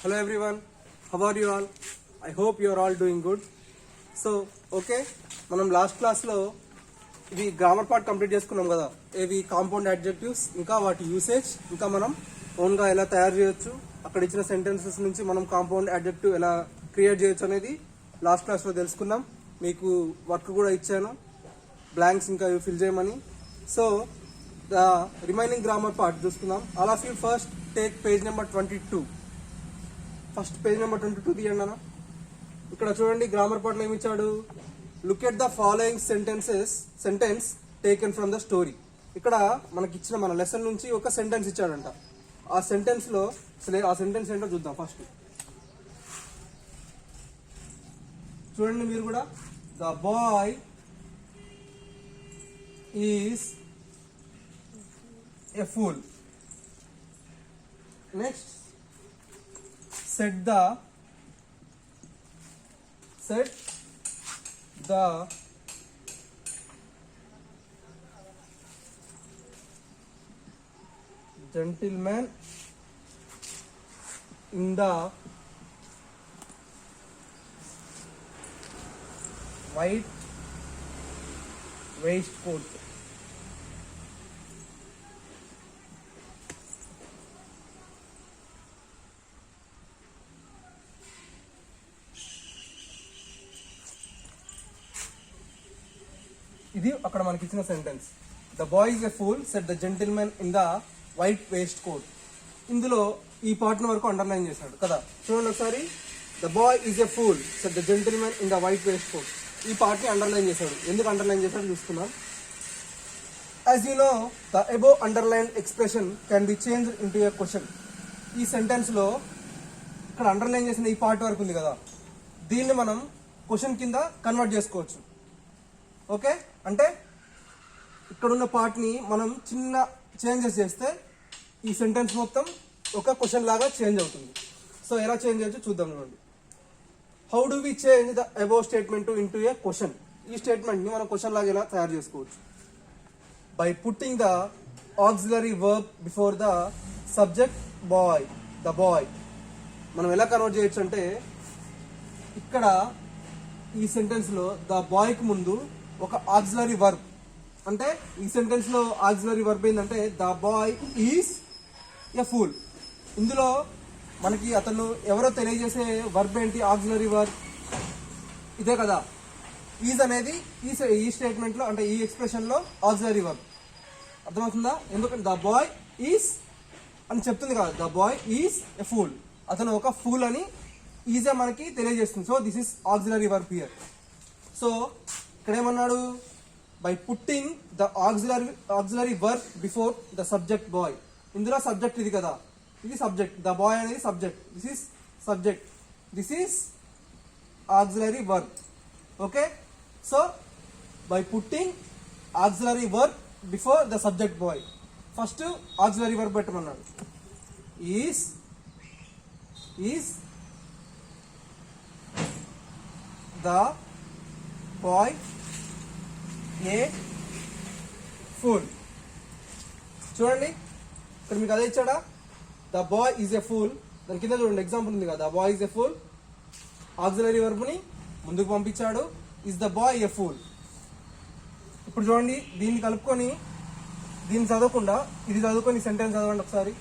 Hello everyone, how are you all? I hope you are all doing good. So, okay, మనం last క్లాస్లో ఇవి grammar part complete చేసుకున్నాం కదా. ఇవి compound adjectives, ఇంకా వాటి యూసేజ్, ఇంకా మనం ఓన్గా ఎలా తయారు చేయొచ్చు, అక్కడ ఇచ్చిన సెంటెన్సెస్ నుంచి మనం కాంపౌండ్ అడ్జెక్టివ్ ఎలా క్రియేట్ చేయొచ్చు అనేది లాస్ట్ క్లాస్లో తెలుసుకున్నాం. మీకు వర్క్ కూడా ఇచ్చాను, బ్లాంక్స్ ఇంకా ఇవి ఫిల్ చేయమని. So the remaining grammar part చూసుకుందాం. All of you first take page number 22. First page number 22 తీయండి అన్న. ఇక్కడ చూడండి గ్రామర్ పార్ట్లో ఏమి ఇచ్చాడు. Look at the following sentence taken from the story. ఇక్కడ మనకి ఇచ్చిన మన లెసన్ నుంచి ఒక సెంటెన్స్ ఇచ్చాడంట. ఆ సెంటెన్స్ లో ఆ సెంటెన్స్ ఏంటో చూద్దాం. ఫస్ట్ చూడండి మీరు కూడా. The boy is a pool. Next said the gentleman in the white waistcoat. ఇది అక్కడ మనకి ఇచ్చిన sentence. The boy is a fool said the gentleman in the white waistcoat. ఇందులో ఈ పార్ట్ వరకు అండర్లైన్ చేశాడు కదా. చూడండి ఒకసారి. The boy is a fool said the gentleman in the white waistcoat. ఈ పార్ట్ ని అండర్లైన్ చేశాడు. ఎందుకు అండర్లైన్ చేశాడు చూస్తున్నాం. As you know the above underline expression can be changed into a question. ఈ సెంటెన్స్ లో ఇక్కడ అండర్లైన్ చేసిన ఈ పార్ట్ వరకు ఉంది కదా, దీన్ని మనం క్వశ్చన్ కింద కన్వర్ట్ చేసుకోవచ్చు. ఓకే, అంటే ఇక్కడున్న పార్ట్ని మనం చిన్న చేంజెస్ చేస్తే ఈ సెంటెన్స్ మొత్తం ఒక క్వశ్చన్ లాగా చేంజ్ అవుతుంది. సో ఎలా చేంజ్ చేయొచ్చు చూద్దాం. చూడండి. How do we change the above statement into a question. ఈ స్టేట్మెంట్ని మనం క్వశ్చన్ లాగా ఎలా తయారు చేసుకోవచ్చు. By putting the auxiliary verb before the subject boy. The boy మనం ఎలా కన్వర్ట్ చేయొచ్చు అంటే, ఇక్కడ ఈ సెంటెన్స్లో ద బాయ్కి ముందు ఒక ఆక్సిలరీ వర్బ్. అంటే ఈ సెంటెన్స్ లో ఆక్సిలరీ వర్బ్ ఏంటంటే the boy is a pool. ఇందులో మనకి అతను ఎవరో తెలియజేసే వర్బ్ ఏంటి? ఆక్సిలరీ వర్బ్ ఇదే కదా. ఈజ్ అనేది ఈ స్టేట్మెంట్ లో, అంటే ఈ ఎక్స్ప్రెషన్ లో ఆక్సిలరీ వర్బ్. అర్థమవుతుందా? ఎందుకంటే ద బాయ్ ఈజ్ అని చెప్తుంది కదా. The boy is a fool. అతను ఒక ఫూల్ అని ఈజే మనకి తెలియజేస్తుంది. So this is auxiliary verb here. So ఇక్కడ ఏమన్నాడు? By putting the auxiliary verb before the subject boy. ఇందులో సబ్జెక్ట్ ఇది కదా, ఇది సబ్జెక్ట్. ద బాయ్ అనేది subject, this is subject, this is auxiliary verb. Okay, so by putting auxiliary verb before the subject boy. First auxiliary verb పెట్టమన్నాడు. Is the boy a pool. చూడండి ఇక్కడ మీకు అదే ఇచ్చాడా. The boy is a fool. దాని కింద చూడండి example ఉంది కదా. The boy is a fool, auxiliary వర్బ్ని ముందుకు పంపించాడు. Is the boy a fool. ఇప్పుడు చూడండి, దీన్ని కలుపుకొని దీన్ని చదవకుండా ఇది చదువుకొని సెంటెన్స్ చదవండి ఒకసారి.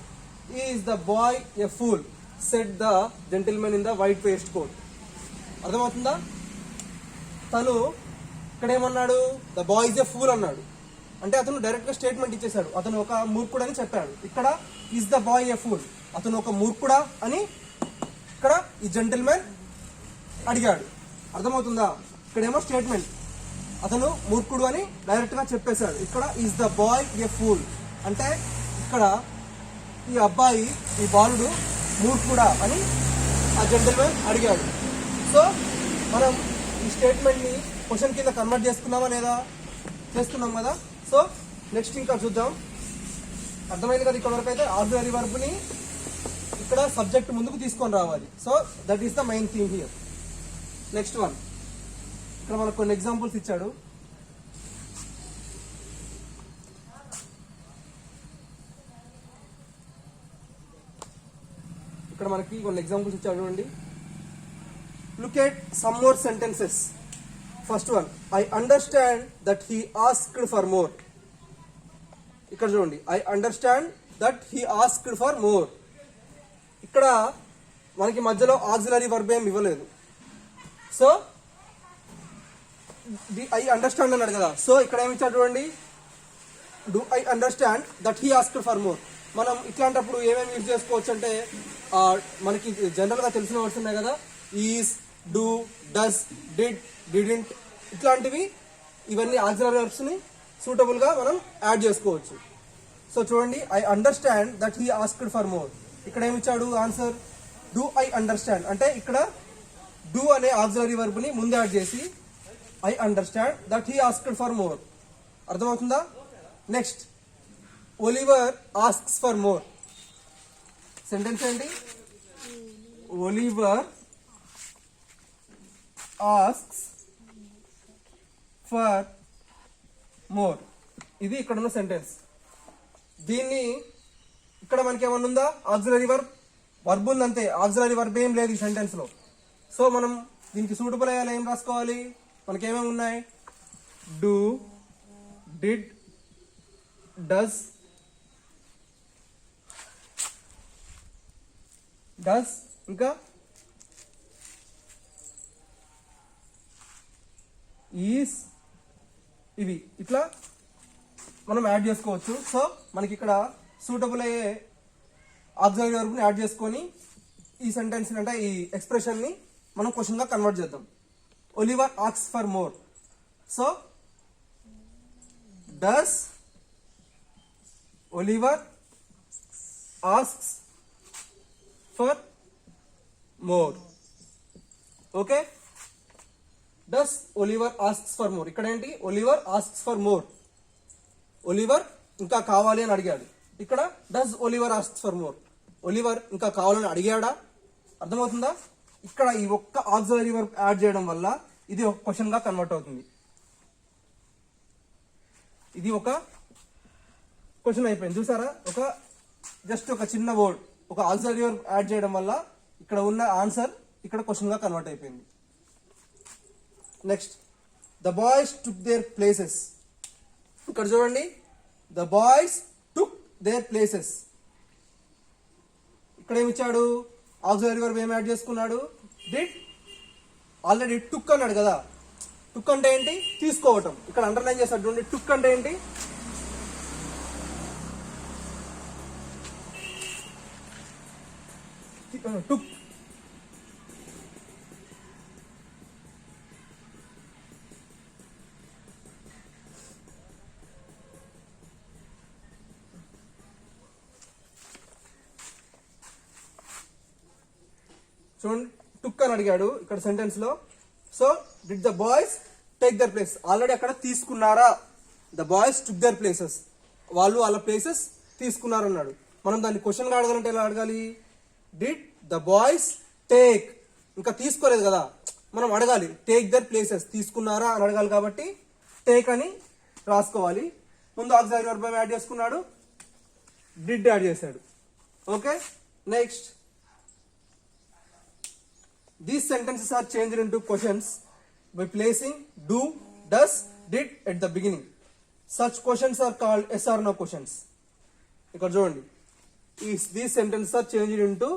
Is the boy a fool said the gentleman in the white waistcoat. అర్థమవుతుందా? తను ఇక్కడ ఏమన్నాడు? The boy is a fool అన్నాడు. అంటే అతను డైరెక్ట్ గా స్టేట్మెంట్ ఇచ్చేశాడు, అతను ఒక మూర్ఖుడు అని చెప్పాడు. ఇక్కడ is the boy a fool, అతను ఒక మూర్ఖుడా అని ఇక్కడ ఈ జెంటిల్మెన్ అడిగాడు. అర్థమవుతుందా? ఇక్కడేమో స్టేట్మెంట్, అతను మూర్ఖుడు అని డైరెక్ట్ గా చెప్పేశాడు. ఇక్కడ is the boy a pool అంటే ఇక్కడ ఈ అబ్బాయి, ఈ బాలుడు మూర్ఖుడా అని ఆ జెంటిల్మెన్ అడిగాడు. సో మనం ఈ స్టేట్మెంట్ ని క్వశ్చన్ కింద కన్వర్ట్ చేసుకున్నామా లేదా? చేస్తున్నాం కదా. సో నెక్స్ట్ ఇంకా చూద్దాం. అర్థమైంది కదా ఇక్కడ వరకు అయితే. ఆక్సిలరీ వర్బ్ ని ఇక్కడ సబ్జెక్ట్ ముందుకు తీసుకొని రావాలి. So that is the main theme here. Next one, ఇక్కడ మనకు కొన్ని ఎగ్జాంపుల్స్ ఇచ్చాడు. ఇక్కడ మనకి కొన్ని ఎగ్జాంపుల్స్ ఇచ్చాడు చూడండి. Look at some more sentences. First one, I understand that he asked for more. ఇక్కడ చూడండి, I understand that he asked for more. ఇక్కడ మనకి మధ్యలో ఆక్సిలరీ వర్బ్ ఏం ఇవ్వలేదు. సో ఐ అండర్స్టాండ్ అన్నాడు కదా, సో ఇక్కడ ఏమి ఇచ్చాడు చూడండి, do I understand that he asked for more. మనం ఇట్లాంటప్పుడు ఏమేమి యూజ్ చేసుకోవచ్చు అంటే, మనకి జనరల్గా తెలిసిన వర్డ్స్ ఉన్నాయి కదా, is, do, does, did, didn't, ఇట్లాంటివి. ఇవన్నీ ఆక్సిలరీ వర్బ్స్ని సూటబుల్గా మనం యాడ్ చేసుకోవచ్చు. సో చూడండి, I understand that he asked for more. ఇక్కడ ఏమి ఇచ్చాడు ఆన్సర్, డూ ఐ అండర్స్టాండ్. అంటే ఇక్కడ డూ అనే ఆక్సిలరీ వర్బ్ని ముందు యాడ్ చేసి I understand that he asked for more. అర్థమవుతుందా? Next, Oliver asks for more. Sentence ఏంటి? Oliver asks for more. ఇది ఇక్కడ ఉన్న సెంటెన్స్. దీన్ని ఇక్కడ మనకి ఏమన్నా ఉందా? ఆక్సిలరీ వర్బ్ ఉంది అంతే, ఆక్సిలరీ వర్బ్ ఏం లేదు ఈ సెంటెన్స్ లో. సో మనం దీనికి సూటబుల్ అయ్యేలా ఏం రాసుకోవాలి? మనకి ఏమేమి ఉన్నాయి? డూ, డిడ్, డస్, ఇంకా ఈస్, ఇవి ఇట్లా మనం యాడ్ చేసుకోవచ్చు. సో మనకి ఇక్కడ సూటబుల్ అయ్యే ఆక్సిలరీ వర్బ్ని యాడ్ చేసుకొని ఈ సెంటెన్స్ అంటే ఈ ఎక్స్ప్రెషన్ని మనం క్వశ్చన్గా కన్వర్ట్ చేద్దాం. Oliver asks for more. So does Oliver asks for more. Okay, does Oliver asks for more. ఇక్కడ ఏంటి? Oliver asks for more. Oliver ఇంకా కావాలి అని అడిగాడు. ఇక్కడ does Oliver asks for more. Oliver ఇంకా కావాలని అడిగాడా? అర్థమవుతుందా? ఇక్కడ ఈ ఒక్క ఆక్సిలరీ వర్బ్ యాడ్ చేయడం వల్ల ఇది ఒక క్వశ్చన్ గా కన్వర్ట్ అవుతుంది. ఇది ఒక క్వశ్చన్ అయిపోయింది. చూసారా? జస్ట్ ఒక చిన్న వర్డ్, ఒక ఆక్సిలరీ వర్బ్ యాడ్ చేయడం వల్ల ఇక్కడ ఉన్న ఆన్సర్ ఇక్కడ క్వశ్చన్ గా కన్వర్ట్ అయిపోయింది. Next, the boys took there places. ఇక్కడ చూడండి, the boys took there places. ఇక్కడ ఏమి ఇచ్చాడు? ఆక్సిలరీ వర్బ్ ఏం యాడ్ చేసుకున్నాడు? డిడ్. ఆల్రెడీ టుక్ అన్నాడు కదా. టుక్ అంటే ఏంటి? తీసుకోవటం. ఇక్కడ అండర్లైన్ చేస్తాడు చూడండి, టుక్ అంటే ఏంటి? టుక్. చూడండి, టుక్ అని అడిగాడు ఇక్కడ సెంటెన్స్ లో. So did the boys take their place. Already అక్కడ తీసుకున్నారా? The boys took their places. వాళ్ళు వాళ్ళ ప్లేసెస్ తీసుకున్నారు అన్నాడు. మనం దాన్ని క్వశ్చన్ గా అడగాలంటే ఎలా అడగాలి? Did the boys take. ఇంకా తీసుకోలేదు కదా, మనం అడగాలి టేక్ దర్ ప్లేసెస్. తీసుకున్నారా అని అడగాలి కాబట్టి టేక్ అని రాసుకోవాలి. ముందు ఆక్సిలరీ వర్బ్ యాడ్ చేసుకున్నాడు, డిడ్ యాడ్ చేశాడు. Okay, next, these sentences are changed into questions by placing do, does, did at the beginning. Such questions are called yes or no questions. ఇక్కడ చూడండి, these sentences are changed into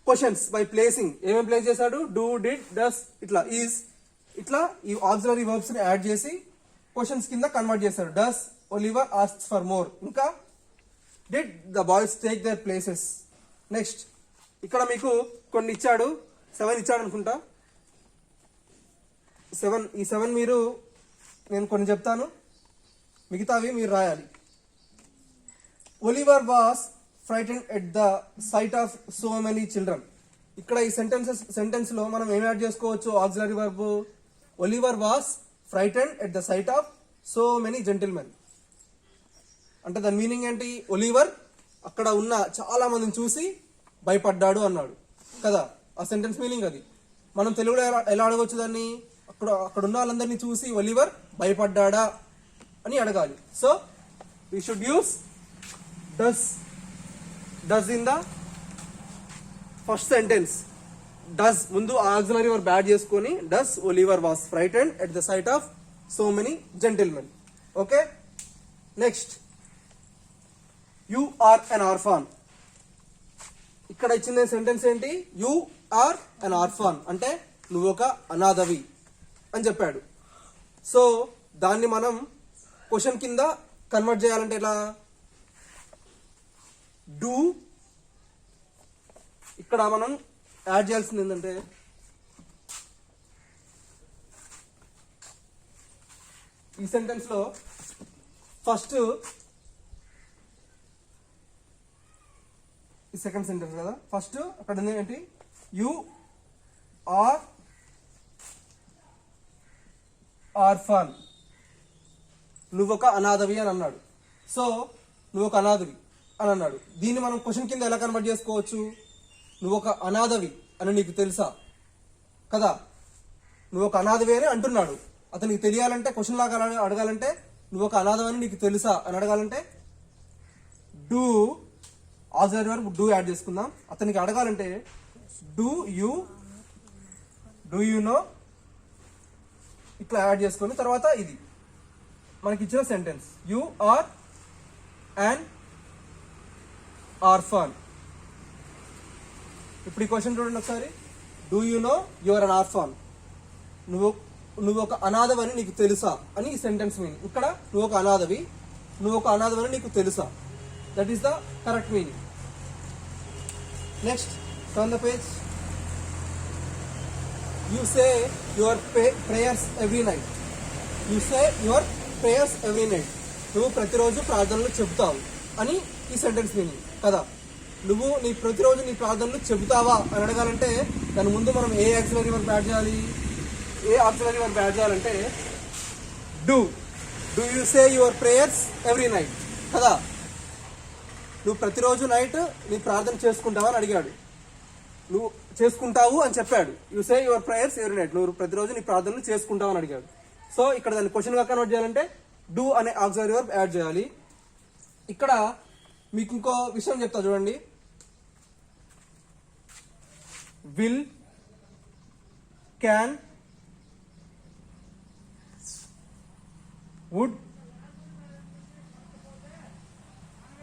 questions by placing. ఏమేమి place చేశాడు? Do, did, does, ఇట్లా is, ఇట్లా ఈ auxiliary verbs ని add చేసి questions కింద కన్వర్ట్ చేశాడు. Does Oliver asks for more. ఇంకా did the boys take their places. Next, ఇక్కడ మీకు కొన్ని ఇచ్చాడు, 7 ఇచ్చాడు అనుకుంటా. 7, ఈ 7 మీరు, నేను కొన్ని చెప్తాను, మిగతావి మీరు రాయాలి. Oliver was frighten at the sight of so many children. ఇక్కడ ఈ సెంటెన్స్ లో మనం ఏం యాడ్ చేసుకోవచ్చు? Auxiliary verb. Oliver was frighten at the sight of so many gentlemen. అంటే దాని మీనింగ్ ఏంటి? ఒలివర్ అక్కడ ఉన్న చాలా మందిని చూసి భయపడ్డాడు అన్నాడు కదా. ఆ సెంటెన్స్ మీనింగ్ అది. మనం తెలుగులో ఎలా అడగవచ్చు దాన్ని? అక్కడ ఉన్న వాళ్ళందరినీ చూసి ఒలివర్ భయపడ్డాడా అని అడగాలి. So we should use does in the first sentence does ముందు ఆక్సిలరీ వర్బ్ యాడ్ చేసుకొని does Oliver was frightened at the sight of so many gentlemen. Okay, next you are an orphan. ఇక్కడ ఇచ్చిన sentence ఏంటి? You are an orphan అంటే నువ్వు ఒక అనాథవి అని చెప్పాడు. సో దాన్ని మనం క్వశ్చన్ కింద కన్వర్ట్ చేయాలంటే ఎలా? డూ ఇక్కడ మనం యాడ్ చేయాల్సింది ఏంటంటే ఈ సెంటెన్స్ లో ఫస్ట్ ఈ సెకండ్ సెంటెన్స్ కదా, ఫస్ట్ అక్కడ ఉంది ఏంటి? యు ఆర్ ఆర్ఫాన్, నువ్వు ఒక అనాథవి అని అన్నాడు. సో నువ్వు ఒక అనాథవి అని అన్నాడు. దీన్ని మనం క్వశ్చన్ కింద ఎలా కన్వర్ట్ చేసుకోవచ్చు? నువ్వు ఒక అనాథవి అని నీకు తెలుసా కదా, నువ్వు ఒక అనాథవి అని అంటున్నాడు. అతనికి తెలియాలంటే క్వశ్చన్ లాగా అడగాలంటే నువ్వు ఒక అనాథవి అని నీకు తెలుసా అని అడగాలంటే do auxiliary verb do add చేసుకుందాం. అతనికి అడగాలంటే డూ యూ నో ఇట్లా యాడ్ చేసుకొని తర్వాత ఇది మనకి ఇచ్చిన sentence you are an orphan. ఇప్పుడు ఈ క్వశ్చన్ చూడండి ఒకసారి. Do you know you're an orphan, నువ్వు ఒక అనాథవని నీకు తెలుసా అని ఈ సెంటెన్స్ మీనింగ్. ఇక్కడ నువ్వు ఒక అనాథవని నీకు తెలుసా, that is the correct meaning. Next turn the page. You say your prayers every night. నువ్వు ప్రతిరోజు ప్రార్థనలు చెబుతావు అని ఈ సెంటెన్స్ మీనింగ్ కదా. నువ్వు ప్రతిరోజు నీ ప్రార్థనలు చెబుతావా అని అడగాలంటే దాని ముందు మనం ఏ ఆక్సిలరీ వర్బ్ యాడ్ చేయాలి? అంటే do you say your prayers every night కదా. నువ్వు ప్రతిరోజు నైట్ నీ ప్రార్థన చేసుకుంటావా అని అడిగాడు. నువ్వు చేసుకుంటావు అని చెప్పాడు. You say your prayers every night, నువ్వు ప్రతిరోజు నీ ప్రార్థనలు చేసుకుంటావు అని అడిగాడు. సో ఇక్కడ దాన్ని క్వశ్చన్ గా కన్వర్ట్ చేయాలంటే డూ అనే ఆక్సిలరీ వర్బ్ యాడ్ చేయాలి. ఇక్కడ మీకు ఇంకో విషయం చెప్తా చూడండి. విల్, క్యాన్, వుడ్,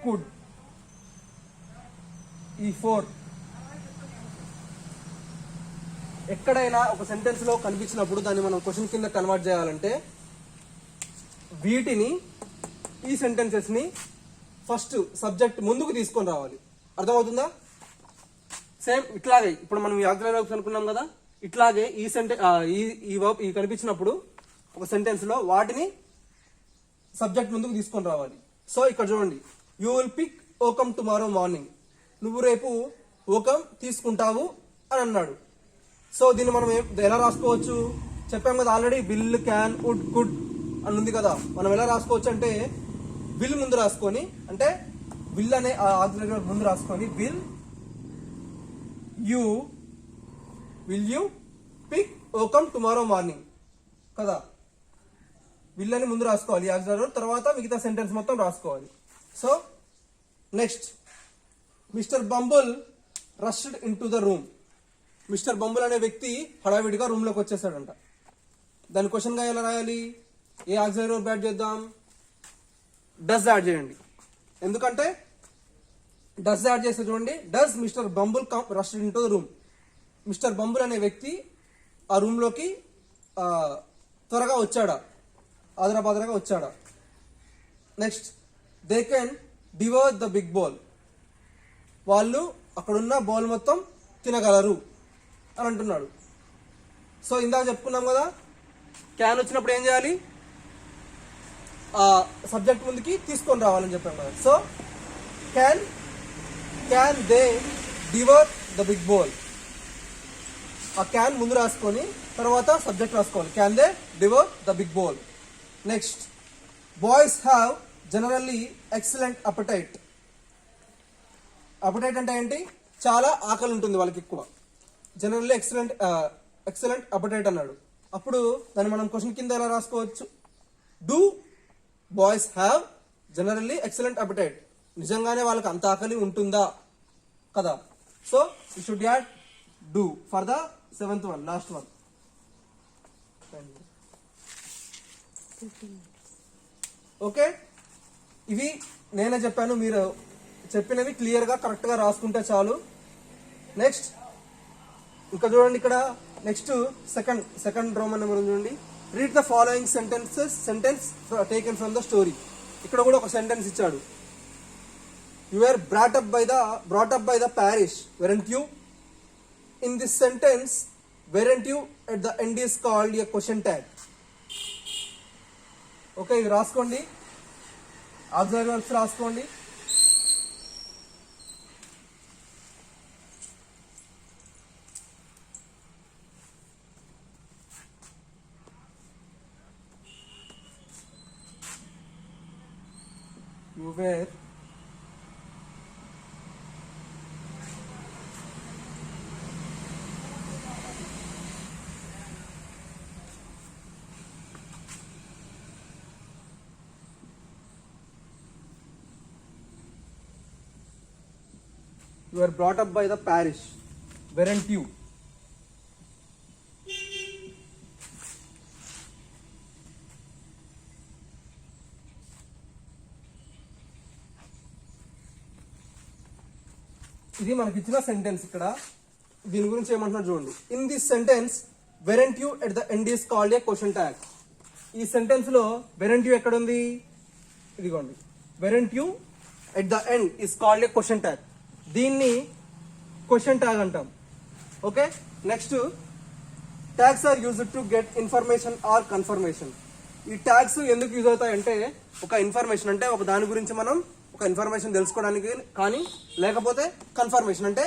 కుడ్, ఈ 4 ఎక్కడైనా ఒక సెంటెన్స్ లో కనిపించినప్పుడు దాన్ని మనం క్వశ్చన్ కింద కన్వర్ట్ చేయాలంటే వీటిని ఈ సెంటెన్సెస్ ని ఫస్ట్ సబ్జెక్ట్ ముందుకు తీసుకొని రావాలి. అర్థమవుతుందా? సేమ్ ఇట్లాగే ఇప్పుడు మనం ఆక్సిలరీ వర్బ్స్ అనుకున్నాం కదా, ఇట్లాగే ఈ సెంటెన్స్ ఈ కనిపించినప్పుడు ఒక సెంటెన్స్ లో వాటిని సబ్జెక్ట్ ముందుకు తీసుకొని రావాలి. సో ఇక్కడ చూడండి, you will pick oakum tomorrow morning, నువ్వు రేపు ఓకం తీసుకుంటావు అని అన్నాడు. సో దీన్ని మనం ఎలా రాసుకోవచ్చు? చెప్పాం కదా already, will, can, would, could అని ఉంది కదా. మనం ఎలా రాసుకోవచ్చు అంటే విల్ ముందు రాసుకొని, అంటే విల్ అనే ఆక్సిలరీ వర్బ్ ముందు రాసుకొని will you pick oakum tomorrow morning కదా. విల్ అని ముందు రాసుకోవాలి ఆక్సిలరీ వర్బ్, తర్వాత మిగతా సెంటెన్స్ మొత్తం రాసుకోవాలి. So next, mister Bumble rushed into the room. Mr Bumble అనే వ్యక్తి హడావిడిగా రూమ్ లోకి వచ్చేసాడంట. దాని క్వశ్చన్ గా ఎలా రాయాలి? ఏ ఆక్సిలరీ వర్బ్ యాడ్ చేద్దాం? డస్ యాడ్ చేయండి. ఎందుకంటే డస్ యాడ్ చేస్తే చూడండి, does Mr Bumble rushed into the room. Mr Bumble అనే వ్యక్తి ఆ రూమ్ లోకి త్వరగా వచ్చాడా, ఆదరాబాదరాగా వచ్చాడా. Next, they can devour the big bowl. వాళ్ళు అక్కడున్న బౌల్ మొత్తం తినగలరు అని అంటున్నాడు. సో ఇందాక చెప్పుకున్నాం కదా, క్యాన్ వచ్చినప్పుడు ఏం చేయాలి? సబ్జెక్ట్ ముందుకి తీసుకొని రావాలని చెప్పాం కదా. So can they devour the big bowl. ఆ క్యాన్ ముందు రాసుకొని తర్వాత సబ్జెక్ట్ రాసుకోవాలి. Can they devour the big bowl. Next, boys have generally excellent appetite. Appetite అంటే ఏంటి? చాలా ఆకలి ఉంటుంది వాళ్ళకి ఎక్కువ. జనరల్లీ ఎక్సలెంట్ అపటైట్ అన్నాడు. అప్పుడు దాన్ని మనం క్వశ్చన్ కింద ఎలా రాసుకోవచ్చు? Do boys have generally excellent appetite. నిజంగానే వాళ్ళకి అంత ఆకలి ఉంటుందా కదా. So you should add do for the 7th one, last one. Okay, ఇవి నేనే చెప్పాను, మీరు చెప్పినవి క్లియర్ గా కరెక్ట్ గా రాసుకుంటే చాలు. నెక్స్ట్ ఇంకా చూడండి, ఇక్కడ నెక్స్ట్ సెకండ్ రోమన్ నెంబర్ చూడండి. Read the following sentence taken from the story. ఇక్కడ కూడా ఒక సెంటెన్స్ ఇచ్చాడు. You are brought up by the parish, weren't you? In this sentence weren't you at the end is called a question tag. Okay, ఇది రాసుకోండి, auxiliary verbs రాసుకోండి. You were brought up by the parish, weren't you? ఇది మనకి ఇచ్చిన sentence. ఇక్కడ దీని గురించి ఏమంటున్నారు చూడండి. In this sentence weren't you at the end is called a question tag. ఈ సెంటెన్స్ లో వెరెంట్ యూ ఎక్కడ ఉంది? ఇదిగోండి, weren't you at the end is called a question tag. దీన్ని క్వశ్చన్ ట్యాగ్ అంటాం. Okay, next tags are used to get information or confirmation. ఈ tags ఎందుకు use అవుతాయంటే ఒక ఇన్ఫర్మేషన్ అంటే ఒక దాని గురించి మనం ఒక ఇన్ఫర్మేషన్ తెలుసుకోవడానికి, కానీ లేకపోతే కన్ఫర్మేషన్ అంటే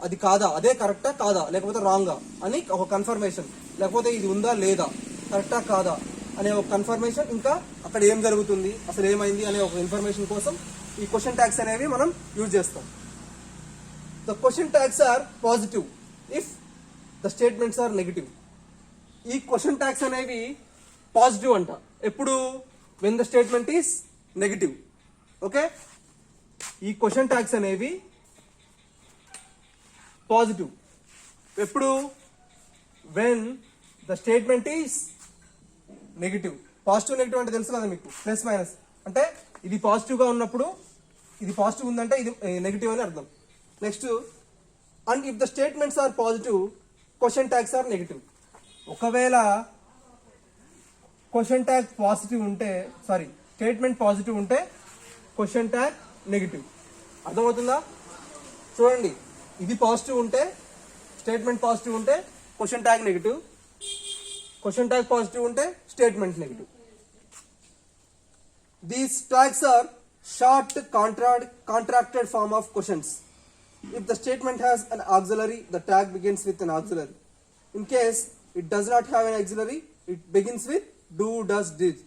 అది కాదా, అదే కరెక్టా కాదా, లేకపోతే రాంగా అని ఒక కన్ఫర్మేషన్, లేకపోతే ఇది ఉందా లేదా, కరెక్టా కాదా అనే ఒక కన్ఫర్మేషన్, ఇంకా అక్కడ ఏం జరుగుతుంది, అసలు ఏమైంది అనే ఒక ఇన్ఫర్మేషన్ కోసం ఈ క్వశ్చన్ ట్యాగ్స్ అనేవి మనం యూజ్ చేస్తాం. The question tags are positive if the statements are negative. ఈ క్వశ్చన్ ట్యాగ్స్ అనేవి పాజిటివ్ అంట ఎప్పుడు? When the statement is negative. Okay, ఈ క్వశ్చన్ ట్యాగ్స్ అనేవి పాజిటివ్ ఎప్పుడు? When the statement is negative. Positive negative అంటే తెలుసు కదా మీకు, ప్లస్ మైనస్ అంటే ఇది పాజిటివ్ గా ఉన్నప్పుడు, ఇది పాజిటివ్ ఉందంటే ఇది నెగిటివ్ అని అర్థం. Next, and if the statements are positive question tags are negative. ఒకవేళ క్వశ్చన్ ట్యాగ్ పాజిటివ్ ఉంటే, సారీ స్టేట్మెంట్ పాజిటివ్ ఉంటే క్వశ్చన్ ట్యాగ్ నెగిటివ్. అర్థమవుతుందా? చూడండి, ఇది పాజిటివ్ ఉంటే, స్టేట్మెంట్ పాజిటివ్ ఉంటే question tag negative, question tag positive ఉంటే statement negative. These tags are short contracted form of questions. If the statement has an auxiliary, the tag begins with an auxiliary. In case it does not have an auxiliary, it begins with do, does, did.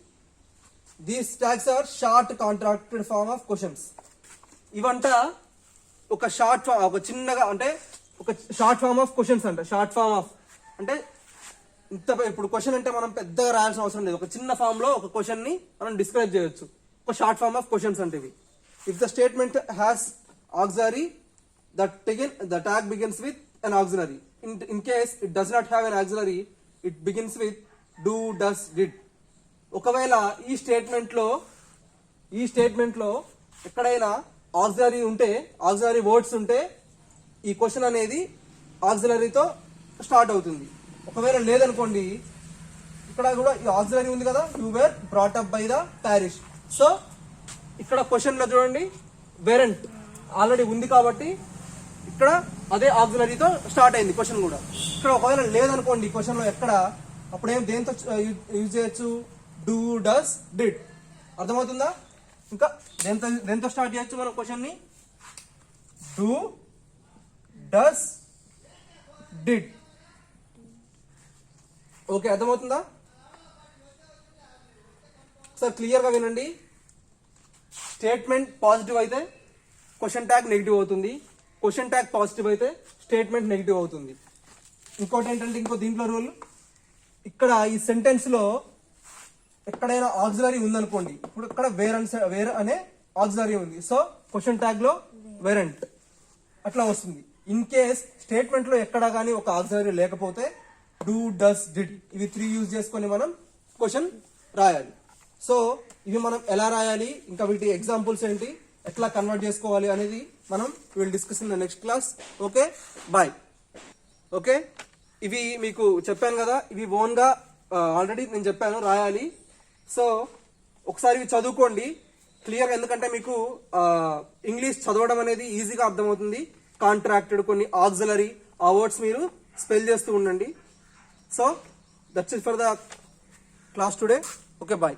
These tags are short contracted form of questions. ఇవంట ఒక short form, ఒక చిన్నగా అంటే ఒక short form of questions అంట. Short form of అంటే ఇంత, ఇప్పుడు question అంటే మనం పెద్దగా రాయాల్సిన అవసరం లేదు, ఒక చిన్న ఫామ్ లో ఒక క్వశ్చన్ ని మనం డిస్క్రైబ్ చేయొచ్చు. ఒక షార్ట్ ఫామ్ ఆఫ్ క్వశ్చన్స్ అంటే ఇవి. If the statement has auxiliary, the tag begins with an auxiliary. In case it does not have an auxiliary, it begins with do, does, did. ఒకవేళ ఈ statement లో ఎక్కడైనా auxiliary ఉంటే, auxiliary words ఉంటే ఈ question అనేది ఆక్సిలరీతో స్టార్ట్ అవుతుంది. ఒకవేళ లేదనుకోండి, ఇక్కడ కూడా ఈ ఆక్సిలరీ ఉంది కదా, you were brought up by the parish. So ఇక్కడ క్వశ్చన్ లో చూడండి, వెరెంట్ ఆల్రెడీ ఉంది కాబట్టి ఇక్కడ అదే ఆక్సిలరీతో స్టార్ట్ అయింది క్వశ్చన్ కూడా. ఇక్కడ ఒకవేళ లేదనుకోండి క్వశ్చన్ లో ఎక్కడ, అప్పుడేం దేంతో యూజ్ చేయొచ్చు? Do, does, did. అర్థమవుతుందా? ఇంకా దేంతో స్టార్ట్ చేయొచ్చు మనం క్వశ్చన్ ని? Do, does, did. ఓకే, అర్థమవుతుందా? సార్ క్లియర్ గా వినండి. స్టేట్మెంట్ పాజిటివ్ అయితే క్వశ్చన్ ట్యాగ్ నెగిటివ్ అవుతుంది, క్వశ్చన్ ట్యాగ్ పాజిటివ్ అయితే స్టేట్మెంట్ నెగిటివ్ అవుతుంది. ఇంకోటి ఏంటంటే, ఇంకో దీంట్లో రూల్, ఇక్కడ ఈ సెంటెన్స్ లో ఎక్కడైనా ఆక్సిలరీ ఉందనుకోండి, ఇప్పుడు ఇక్కడ వేర్ అనే ఆక్సిలరీ ఉంది, సో క్వశ్చన్ ట్యాగ్ లో వెరెంట్ అట్లా వస్తుంది. ఇన్ కేస్ స్టేట్మెంట్ లో ఎక్కడా కానీ ఒక ఆక్సిలరీ లేకపోతే డూ, డస్, డిడ్ ఇవి 3 యూజ్ చేసుకొని మనం క్వశ్చన్ రాయాలి. సో ఇవి మనం ఎలా రాయాలి, ఇంకా వీటి ఎగ్జాంపుల్స్ ఏంటి, ఎట్లా కన్వర్ట్ చేసుకోవాలి అనేది మనం will discuss in the next class. Okay, bye. Okay, ఇవి మీకు చెప్పాను కదా, ఇవి ఓన్ గా ఆల్రెడీ నేను చెప్పాను రాయాలి. సో ఒకసారి ఇవి చదువుకోండి క్లియర్, ఎందుకంటే మీకు ఇంగ్లీష్ చదవడం అనేది ఈజీగా అర్థమవుతుంది. కాంట్రాక్టెడ్, కొన్ని ఆక్సిలరీ, ఆ వర్డ్స్ మీరు స్పెల్ చేస్తూ ఉండండి. So that's it for the class today. Okay, bye.